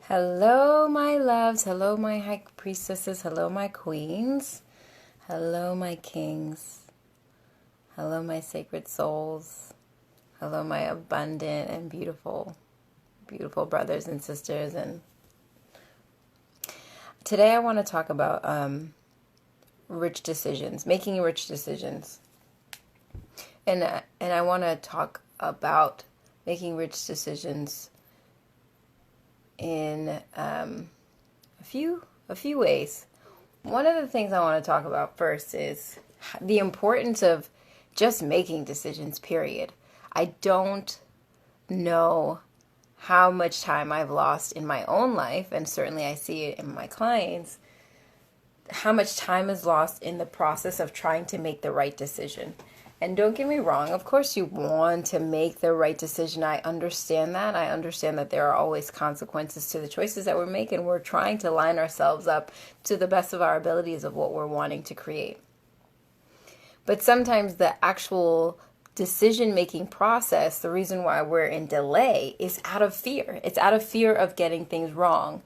Hello, my loves. Hello, my high priestesses. Hello, my queens. Hello, my kings. Hello, my sacred souls. Hello, my abundant and beautiful, beautiful brothers and sisters. And today I want to talk about rich decisions, making rich decisions. And I want to talk about making rich decisions in a few ways. One of the things I want to talk about first is the importance of just making decisions, period. I don't know how much time I've lost in my own life, and certainly I see it in my clients, how much time is lost in the process of trying to make the right decision. And don't get me wrong, of course you want to make the right decision. I understand that. I understand that there are always consequences to the choices that we're making. We're trying to line ourselves up to the best of our abilities of what we're wanting to create. But sometimes the actual decision-making process, the reason why we're in delay, is out of fear. It's out of fear of getting things wrong,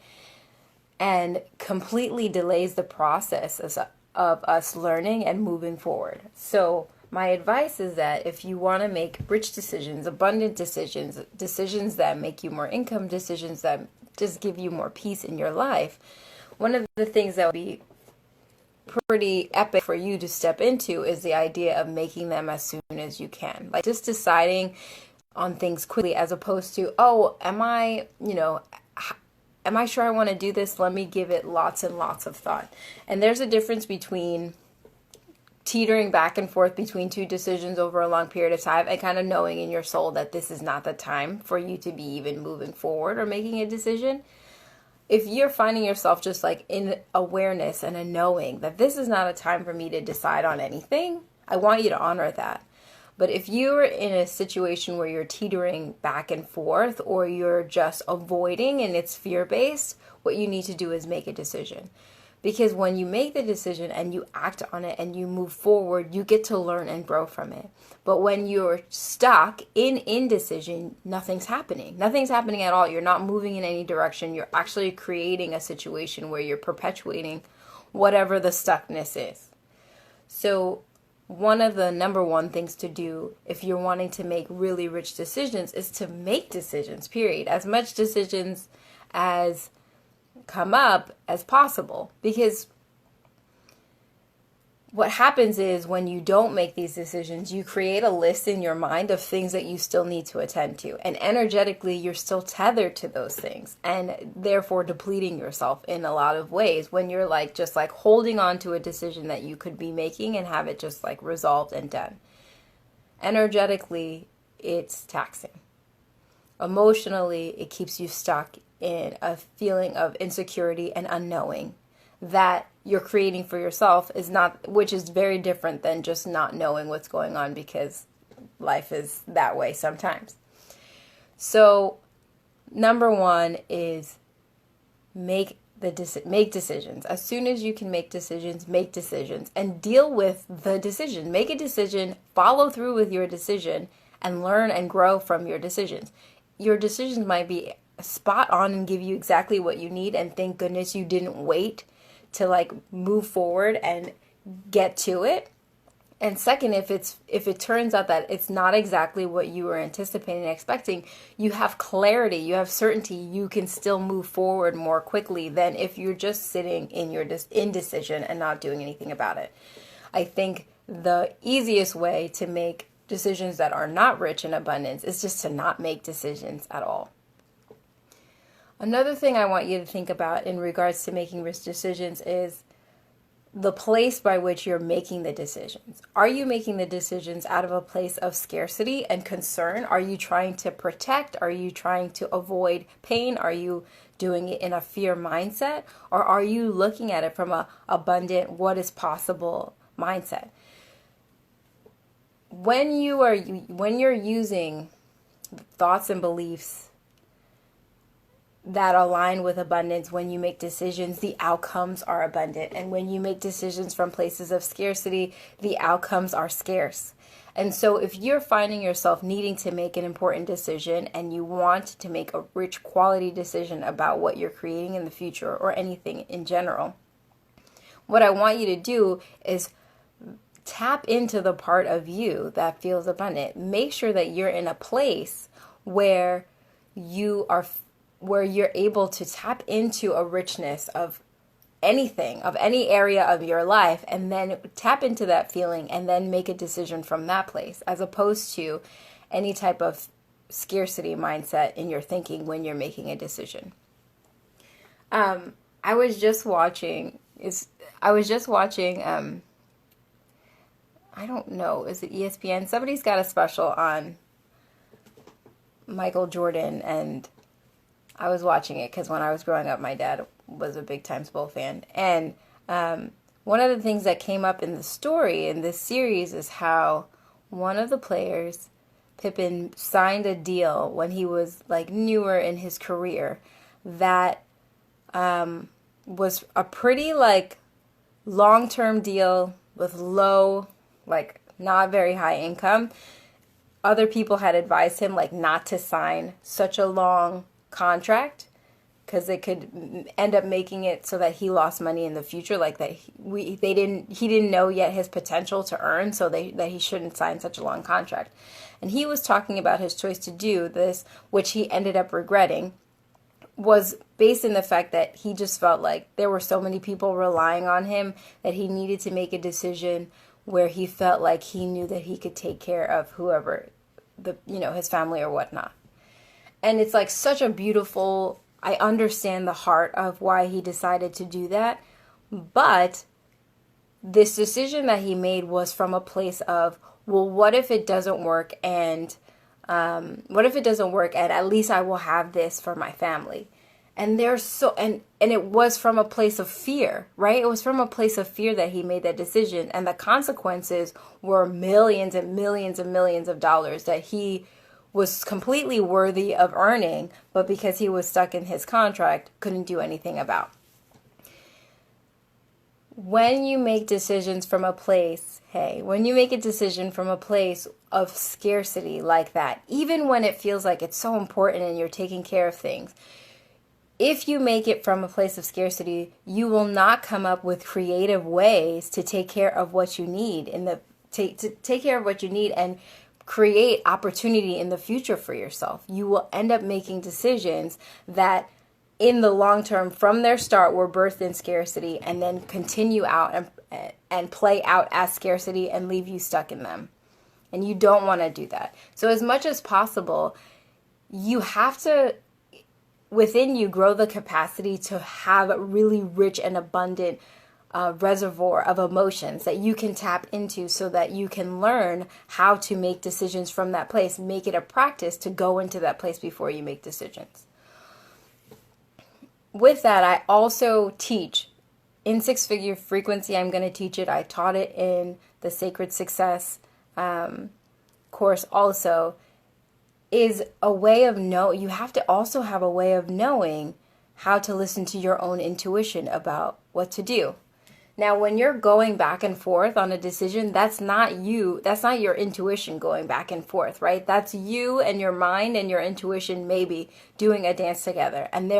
and completely delays the process of us learning and moving forward. So my advice is that if you want to make rich decisions, abundant decisions, decisions that make you more income, decisions that just give you more peace in your life, one of the things that would be pretty epic for you to step into is the idea of making them as soon as you can. Like just deciding on things quickly, as opposed to, am I sure I want to do this? Let me give it lots and lots of thought. And there's a difference between teetering back and forth between two decisions over a long period of time and kind of knowing in your soul that this is not the time for you to be even moving forward or making a decision. If you're finding yourself just like in awareness and a knowing that this is not a time for me to decide on anything, I want you to honor that. But if you're in a situation where you're teetering back and forth, or you're just avoiding and it's fear-based, what you need to do is make a decision. Because when you make the decision and you act on it and you move forward, you get to learn and grow from it. But when you're stuck in indecision, nothing's happening. Nothing's happening at all. You're not moving in any direction. You're actually creating a situation where you're perpetuating whatever the stuckness is. So one of the number one things to do if you're wanting to make really rich decisions is to make decisions, period. As much decisions as come up as possible. Because what happens is when you don't make these decisions, you create a list in your mind of things that you still need to attend to. And energetically, you're still tethered to those things, and therefore depleting yourself in a lot of ways when you're just holding on to a decision that you could be making and have it just resolved and done. Energetically, it's taxing. Emotionally, it keeps you stuck in a feeling of insecurity and unknowing that you're creating for yourself, which is very different than just not knowing what's going on, because life is that way sometimes. So number one is make decisions. As soon as you can make decisions, and deal with the decision. Make a decision, follow through with your decision, and learn and grow from your decisions. Your decisions might be spot on and give you exactly what you need, and thank goodness you didn't wait to move forward and get to it. And second, if it turns out that it's not exactly what you were anticipating and expecting, you have clarity, you have certainty, you can still move forward more quickly than if you're just sitting in your indecision and not doing anything about it. I think the easiest way to make decisions that are not rich in abundance is just to not make decisions at all. Another thing I want you to think about in regards to making rich decisions is the place by which you're making the decisions. Are you making the decisions out of a place of scarcity and concern? Are you trying to protect? Are you trying to avoid pain? Are you doing it in a fear mindset? Or are you looking at it from a abundant, what is possible mindset? When you're using thoughts and beliefs that align with abundance, when you make decisions, the outcomes are abundant. And when you make decisions from places of scarcity, the outcomes are scarce. And so if you're finding yourself needing to make an important decision and you want to make a rich quality decision about what you're creating in the future or anything in general, what I want you to do is tap into the part of you that feels abundant. Make sure that you're in a place where you're able to tap into a richness of anything, of any area of your life, and then tap into that feeling and then make a decision from that place, as opposed to any type of scarcity mindset in your thinking when you're making a decision. I was just watching, I don't know, is it ESPN? Somebody's got a special on Michael Jordan, and I was watching it because when I was growing up, my dad was a big time Bull fan. And one of the things that came up in the story in this series is how one of the players, Pippen, signed a deal when he was like newer in his career that was a pretty like long-term deal with low, like not very high income. Other people had advised him like not to sign such a long contract because it could end up making it so that he lost money in the future, like that he didn't know yet his potential to earn, so that he shouldn't sign such a long contract. And he was talking about his choice to do this, which he ended up regretting, was based in the fact that he just felt like there were so many people relying on him that he needed to make a decision where he felt like he knew that he could take care of whoever, his family or whatnot. And it's like such a beautiful, I understand the heart of why he decided to do that. But this decision that he made was from a place of, well, what if it doesn't work? And at least I will have this for my family. And it was from a place of fear, right? It was from a place of fear that he made that decision. And the consequences were millions and millions and millions of dollars that he was completely worthy of earning, but because he was stuck in his contract, couldn't do anything about. When you make decisions from a place, when you make a decision from a place of scarcity like that, even when it feels like it's so important and you're taking care of things, if you make it from a place of scarcity, you will not come up with creative ways to take care of what you need to take care of what you need and create opportunity in the future for yourself. You will end up making decisions that in the long term from their start were birthed in scarcity and then continue out and play out as scarcity and leave you stuck in them. And you don't want to do that. So as much as possible, you have to, within you, grow the capacity to have a really rich and abundant reservoir of emotions that you can tap into so that you can learn how to make decisions from that place. Make it a practice to go into that place before you make decisions. With that, I also teach in Six-Figure Frequency. I'm going to teach it. I taught it in the Sacred Success course also, is a way of you have to also have a way of knowing how to listen to your own intuition about what to do. Now, when you're going back and forth on a decision, that's not you. That's not your intuition going back and forth, right? That's you and your mind and your intuition maybe doing a dance together. And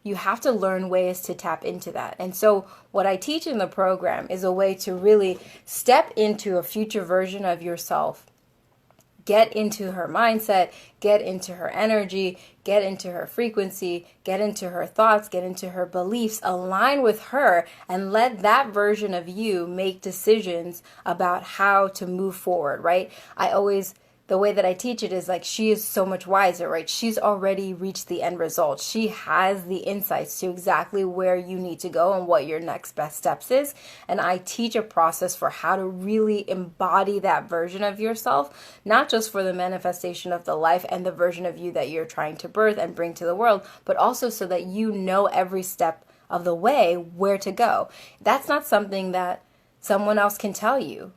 you have to learn ways to tap into that. And so what I teach in the program is a way to really step into a future version of yourself. Get into her mindset, get into her energy, get into her frequency, get into her thoughts, get into her beliefs, align with her, and let that version of you make decisions about how to move forward, right? The way that I teach it is like she is so much wiser, right? She's already reached the end result. She has the insights to exactly where you need to go and what your next best steps is. And I teach a process for how to really embody that version of yourself, not just for the manifestation of the life and the version of you that you're trying to birth and bring to the world, but also so that you know every step of the way where to go. That's not something that someone else can tell you.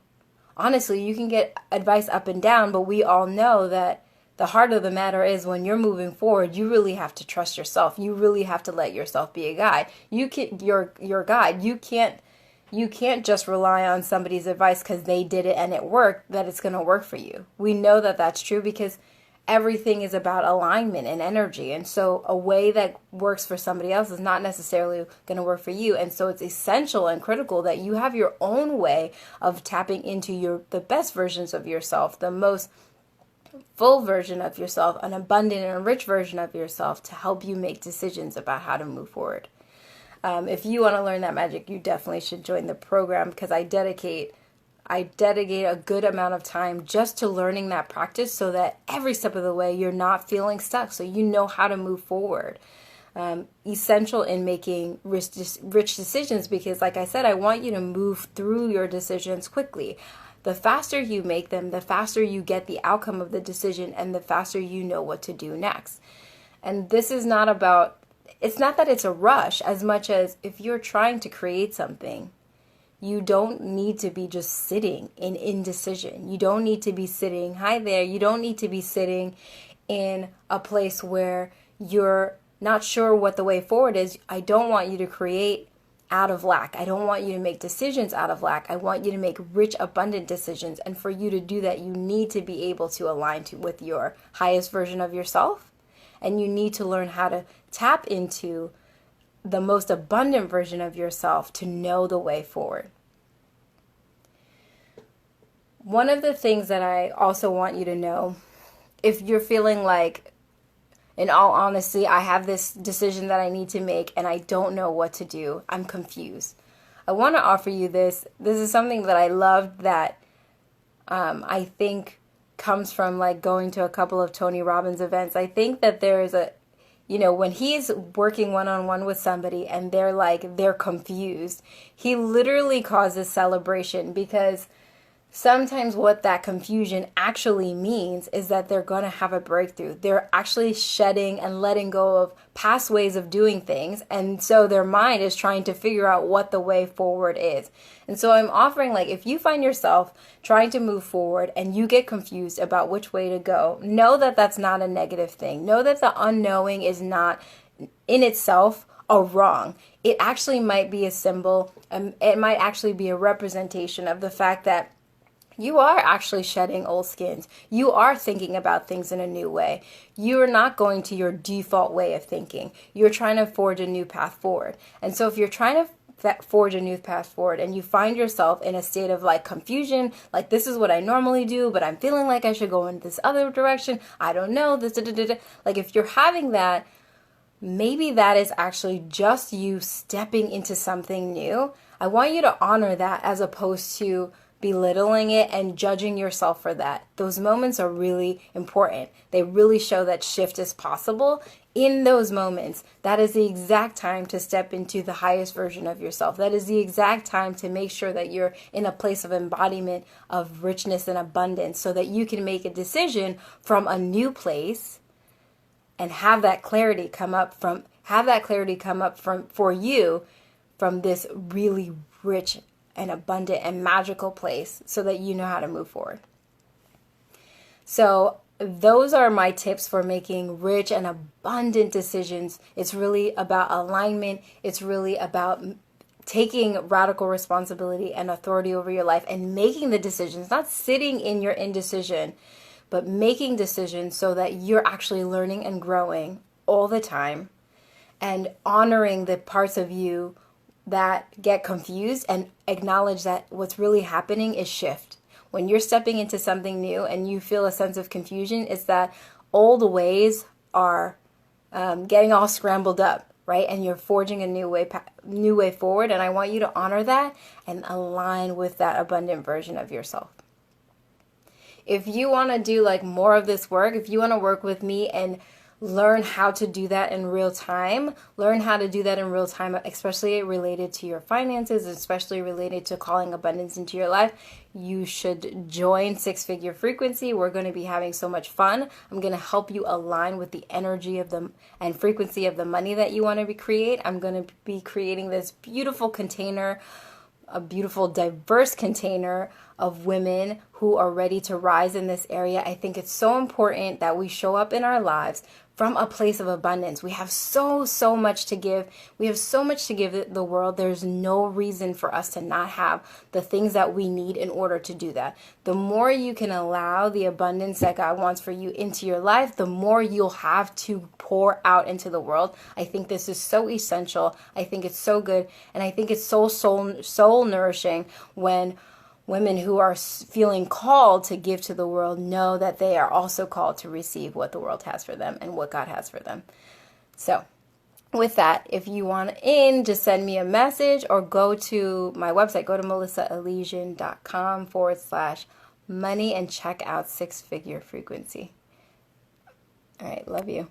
Honestly, you can get advice up and down, but we all know that the heart of the matter is, when you're moving forward, you really have to trust yourself. You really have to let yourself be a guide. You can, your guide. You can't just rely on somebody's advice because they did it and it worked, that it's going to work for you. We know that that's true because everything is about alignment and energy. And so a way that works for somebody else is not necessarily going to work for you. And so it's essential and critical that you have your own way of tapping into the best versions of yourself, the most full version of yourself, an abundant and rich version of yourself, to help you make decisions about how to move forward. If you want to learn that magic, you definitely should join the program, because I dedicate a good amount of time just to learning that practice, so that every step of the way you're not feeling stuck, so you know how to move forward. Essential in making rich decisions, because like I said, I want you to move through your decisions quickly. The faster you make them, the faster you get the outcome of the decision, and the faster you know what to do next. And this is not about, it's not that it's a rush, as much as if you're trying to create something, you don't need to be just sitting in indecision. You don't need to be sitting, hi there, you don't need to be sitting in a place where you're not sure what the way forward is. I don't want you to create out of lack. I don't want you to make decisions out of lack. I want you to make rich, abundant decisions. And for you to do that, you need to be able to align with your highest version of yourself. And you need to learn how to tap into the most abundant version of yourself to know the way forward. One of the things that I also want you to know, if you're feeling like, in all honesty, I have this decision that I need to make and I don't know what to do, I'm confused, I want to offer you this. This is something that I love, that I think comes from like going to a couple of Tony Robbins events. I think that there is when he's working one-on-one with somebody and they're confused, he literally causes celebration, because sometimes what that confusion actually means is that they're going to have a breakthrough. They're actually shedding and letting go of past ways of doing things. And so their mind is trying to figure out what the way forward is. And so I'm offering, like, if you find yourself trying to move forward and you get confused about which way to go, know that that's not a negative thing. Know that the unknowing is not in itself a wrong. It actually might be a symbol. It might actually be a representation of the fact that you are actually shedding old skins. You are thinking about things in a new way. You are not going to your default way of thinking. You're trying to forge a new path forward. And so if you're trying to forge a new path forward and you find yourself in a state of like confusion, like this is what I normally do, but I'm feeling like I should go in this other direction, I don't know, this, like if you're having that, maybe that is actually just you stepping into something new. I want you to honor that, as opposed to belittling it and judging yourself for that. Those moments are really important. They really show that shift is possible. In those moments, that is the exact time to step into the highest version of yourself. That is the exact time to make sure that you're in a place of embodiment of richness and abundance, so that you can make a decision from a new place and have that clarity come up for you from this really rich and abundant and magical place, so that you know how to move forward. So those are my tips for making rich and abundant decisions. It's really about alignment. It's really about taking radical responsibility and authority over your life and making the decisions, not sitting in your indecision, but making decisions so that you're actually learning and growing all the time, and honoring the parts of you that get confused, and acknowledge that what's really happening is shift. When you're stepping into something new and you feel a sense of confusion, it's that old ways are getting all scrambled up, right? And you're forging a new way forward. And I want you to honor that and align with that abundant version of yourself. If you want to do like more of this work, if you want to work with me and learn how to do that in real time, especially related to your finances, especially related to calling abundance into your life, you should join Six Figure Frequency. We're going to be having so much fun. I'm going to help you align with the energy of the and frequency of the money that you want to create. I'm going to be creating this beautiful container, a beautiful diverse container of women who are ready to rise in this area. I think it's so important that we show up in our lives from a place of abundance. We have so much to give. We have so much to give the world. There's no reason for us to not have the things that we need in order to do that. The more you can allow the abundance that God wants for you into your life, the more you'll have to pour out into the world. I think this is so essential. I think it's so good. And I think it's so soul nourishing when women who are feeling called to give to the world know that they are also called to receive what the world has for them and what God has for them. So with that, if you want in, just send me a message or go to my website, go to melissaelysian.com/money and check out Six Figure Frequency. All right, love you.